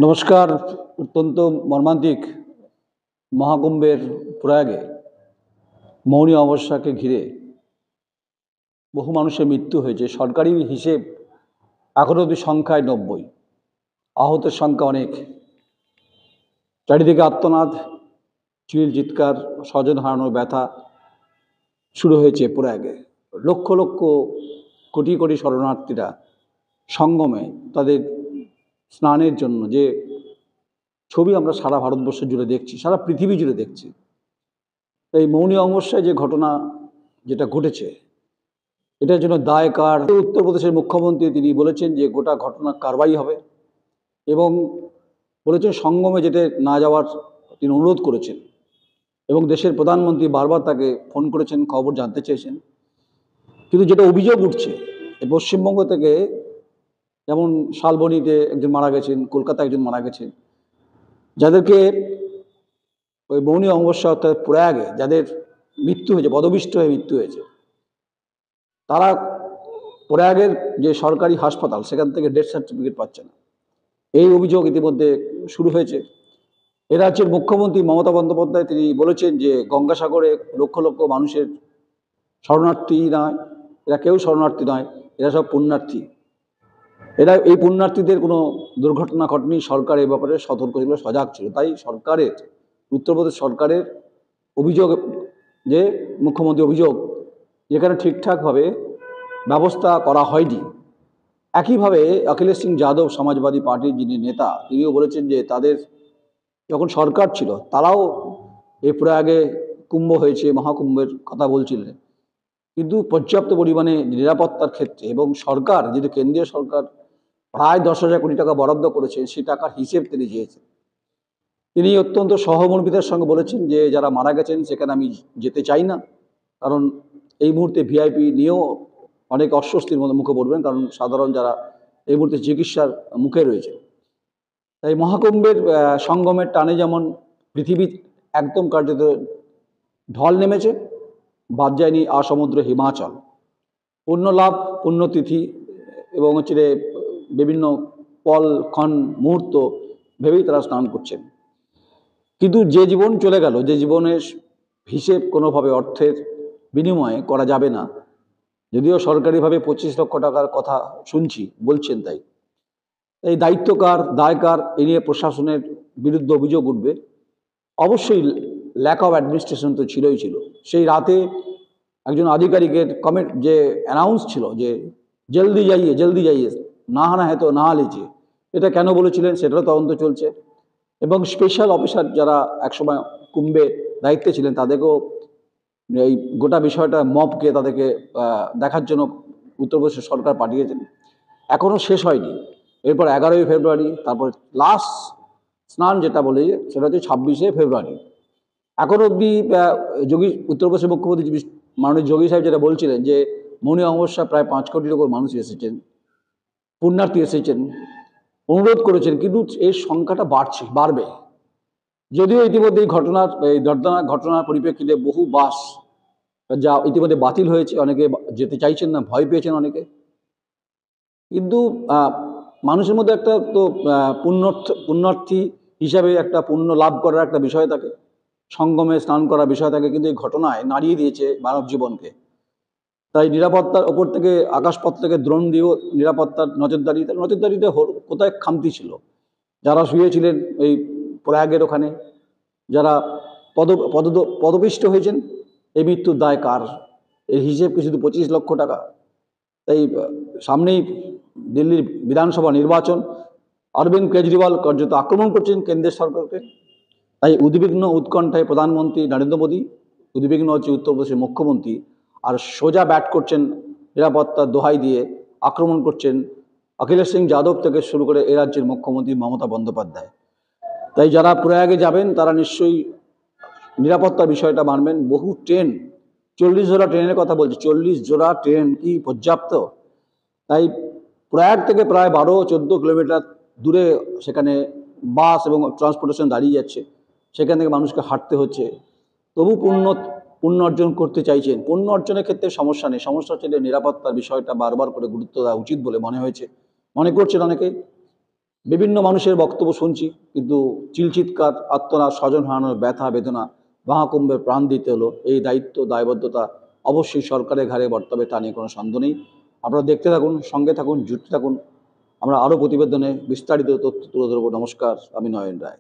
নমস্কার। অত্যন্ত মর্মান্তিক মহাকুম্ভের প্রয়াগে মৌনী অমাবস্যাকে ঘিরে বহু মানুষের মৃত্যু হয়েছে। সরকারি হিসেব এখনও অবধি সংখ্যায় 90, আহতের সংখ্যা অনেক। চারিদিকে আর্তনাদ, চিল চিৎকার, স্বজন হারানোর ব্যথা শুরু হয়েছে প্রয়াগে। লক্ষ লক্ষ কোটি কোটি শরণার্থীরা সঙ্গমে তাদের স্নানের জন্য যে ছবি আমরা সারা ভারতবর্ষ জুড়ে দেখছি, সারা পৃথিবী জুড়ে দেখছি। এই মৌনী অমাবস্যায় যে ঘটনা যেটা ঘটেছে, এটার জন্য দায় কার? উত্তরপ্রদেশের মুখ্যমন্ত্রী তিনি বলেছেন যে গোটা ঘটনা কারবাই হবে এবং বলেছেন সঙ্গমে যেতে না যাওয়ার তিনি অনুরোধ করেছেন এবং দেশের প্রধানমন্ত্রী বারবার তাকে ফোন করেছেন, খবর জানতে চেয়েছেন। কিন্তু যেটা অভিযোগ উঠছে, পশ্চিমবঙ্গ থেকে যেমন শালবনীতে একজন মারা গেছেন, কলকাতায় একজন মারা গেছেন, যাদেরকে ওই মৌনী অমাবস্যা অর্থাৎ প্রয়াগে যাদের মৃত্যু হয়েছে, পদপিষ্ট হয়ে মৃত্যু হয়েছে, তারা প্রয়াগের যে সরকারি হাসপাতাল সেখান থেকে ডেথ সার্টিফিকেট পাচ্ছে না। এই অভিযোগ ইতিমধ্যে শুরু হয়েছে। এ রাজ্যের মুখ্যমন্ত্রী মমতা বন্দ্যোপাধ্যায় তিনি বলেছেন যে গঙ্গাসাগরে লক্ষ লক্ষ মানুষের শরণার্থী নয়, এরা কেউ শরণার্থী নয়, এরা সব পুণ্যার্থী। এরা এই পুণ্যার্থীদের কোনো দুর্ঘটনা ঘটেনি, সরকার এই ব্যাপারে সতর্ক ছিল, সজাগ ছিল। তাই সরকারের, উত্তরপ্রদেশ সরকারের অভিযোগ যে মুখ্যমন্ত্রী অভিযোগ যেখানে ঠিকঠাকভাবে ব্যবস্থা করা হয়নি। একইভাবে অখিলেশ সিং যাদব সমাজবাদী পার্টির যিনি নেতা, তিনিও বলেছেন যে তাদের যখন সরকার ছিল তারাও এই প্রয়াগে কুম্ভ হয়েছে, মহাকুম্ভের কথা বলছিলেন, কিন্তু পর্যাপ্ত পরিমাণে নিরাপত্তার ক্ষেত্রে এবং সরকার যেহেতু কেন্দ্রীয় সরকার প্রায় 10,000 কোটি টাকা বরাদ্দ করেছে, সেই টাকার হিসেব তিনি চেয়েছেন। তিনি অত্যন্ত সহমর্মিতার সঙ্গে বলেছেন যে যারা মারা গেছেন সেখানে আমি যেতে চাই না, কারণ এই মুহূর্তে ভিআইপি নিয়েও অনেক অস্বস্তির মুখে পড়বেন, কারণ সাধারণ যারা এই মুহূর্তে চিকিৎসার মুখে রয়েছে। তাই মহাকুম্ভের সঙ্গমের টানে যেমন পৃথিবী একদম কার্যত ঢল নেমেছে, বাদ যায়নি আসমুদ্র হিমাচল। পুণ্যলাভ, পুণ্যতিথি এবং বিভিন্ন পল ক্ষণ মুহূর্ত ভেবেই তারা স্নান করছেন। কিন্তু যে জীবন চলে গেল, যে জীবনের হিসেব কোনোভাবে অর্থের বিনিময়ে করা যাবে না, যদিও সরকারিভাবে 25 লক্ষ টাকার কথা শুনছি, বলছেন তাই। এই দায়িত্ব কার, দায় কার, এ নিয়ে প্রশাসনের বিরুদ্ধে অভিযোগ উঠবে। অবশ্যই ল্যাক অফ অ্যাডমিনিস্ট্রেশন তো ছিল। সেই রাতে একজন আধিকারিকের কমেন্ট যে অ্যানাউন্স ছিল যে জলদি যাইয়ে না হানা হ্যাঁ তো না লিজিয়ে, এটা কেন বলেছিলেন সেটারও তদন্ত চলছে। এবং স্পেশাল অফিসার যারা একসময় কুম্ভে দায়িত্বে ছিলেন তাদেরকেও এই গোটা বিষয়টা মবকে তাদেরকে দেখার জন্য উত্তরপ্রদেশ সরকার পাঠিয়েছেন। এখনও শেষ হয়নি। এরপর 11ই ফেব্রুয়ারি, তারপর লাস্ট স্নান যেটা বলে সেটা হচ্ছে 26শে ফেব্রুয়ারি। এখন অবধি উত্তরপ্রদেশের মুখ্যমন্ত্রী মাননীয় যোগী সাহেব যেটা বলছিলেন যে মৌনী অমাবস্যা প্রায় 5 কোটির ওপর মানুষ এসেছেন, পুণ্যার্থী এসেছেন, অনুরোধ করেছেন, কিন্তু এর সংখ্যাটা বাড়বে। যদিও ইতিমধ্যে এই দর্দনাক ঘটনার পরিপ্রেক্ষিতে বহু বাস যা ইতিমধ্যে বাতিল হয়েছে, অনেকে যেতে চাইছেন না, ভয় পেয়েছেন অনেকে। কিন্তু মানুষের মধ্যে একটা তো পুণ্যার্থী হিসাবে একটা পুণ্য লাভ করার একটা বিষয় থাকে, সঙ্গমে স্নান করার বিষয় থাকে, কিন্তু এই ঘটনায় নাড়িয়ে দিয়েছে মানব জীবনকে। তাই নিরাপত্তার ওপর থেকে, আকাশপথ থেকে দ্রোণ দিয়েও নিরাপত্তার নজরদারিতে কোথায় খামতি ছিল। যারা শুয়েছিলেন এই প্রয়াগের ওখানে, যারা পদপিষ্ট হয়েছেন, এই মৃত্যুর দায় কার? এর হিসেব কি শুধু 25 লক্ষ টাকা? তাই সামনেই দিল্লির বিধানসভা নির্বাচন, অরবিন্দ কেজরিওয়াল কার্যত আক্রমণ করছেন কেন্দ্রের সরকারকে। তাই উদ্বিগ্ন, উৎকণ্ঠায় প্রধানমন্ত্রী নরেন্দ্র মোদী, উদ্বিগ্ন হচ্ছে উত্তরপ্রদেশের মুখ্যমন্ত্রী, আর সোজা ব্যাট করছেন নিরাপত্তার দোহাই দিয়ে, আক্রমণ করছেন অখিলেশ সিং যাদব থেকে শুরু করে এ রাজ্যের মুখ্যমন্ত্রী মমতা বন্দ্যোপাধ্যায়। তাই যারা প্রয়াগে যাবেন তারা নিশ্চয়ই নিরাপত্তার বিষয়টা মানবেন। বহু ট্রেন, 40 জোড়া ট্রেনের কথা বলছি, 40 জোড়া ট্রেন কি পর্যাপ্ত? তাই প্রয়াগ থেকে প্রায় 12-14 কিলোমিটার দূরে সেখানে বাস এবং ট্রান্সপোর্টেশন দাঁড়িয়ে যাচ্ছে, সেখান থেকে মানুষকে হাঁটতে হচ্ছে। তবু পুণ্য অর্জন করতে চাইছেন। পুণ্য অর্জনের ক্ষেত্রে সমস্যা নেই, সমস্যা হচ্ছে নিরাপত্তার বিষয়টা বারবার করে গুরুত্ব দেওয়া উচিত বলে মনে করছেন অনেকে। বিভিন্ন মানুষের বক্তব্য শুনছি, কিন্তু চিলচিৎকার, আত্মনাদ, স্বজন হারানোর ব্যথা বেদনা মহাকুম্ভে প্রাণ দিতে হলো, এই দায়িত্ব দায়বদ্ধতা অবশ্যই সরকারের ঘাড়ে বর্তাবে, তা নিয়ে কোনো সন্দেহ নেই। আপনারা দেখতে থাকুন, সঙ্গে থাকুন, জুড়তে থাকুন। আমরা আরও প্রতিবেদনে বিস্তারিত তথ্য তুলে ধরবো। নমস্কার, আমি নয়ন রায়।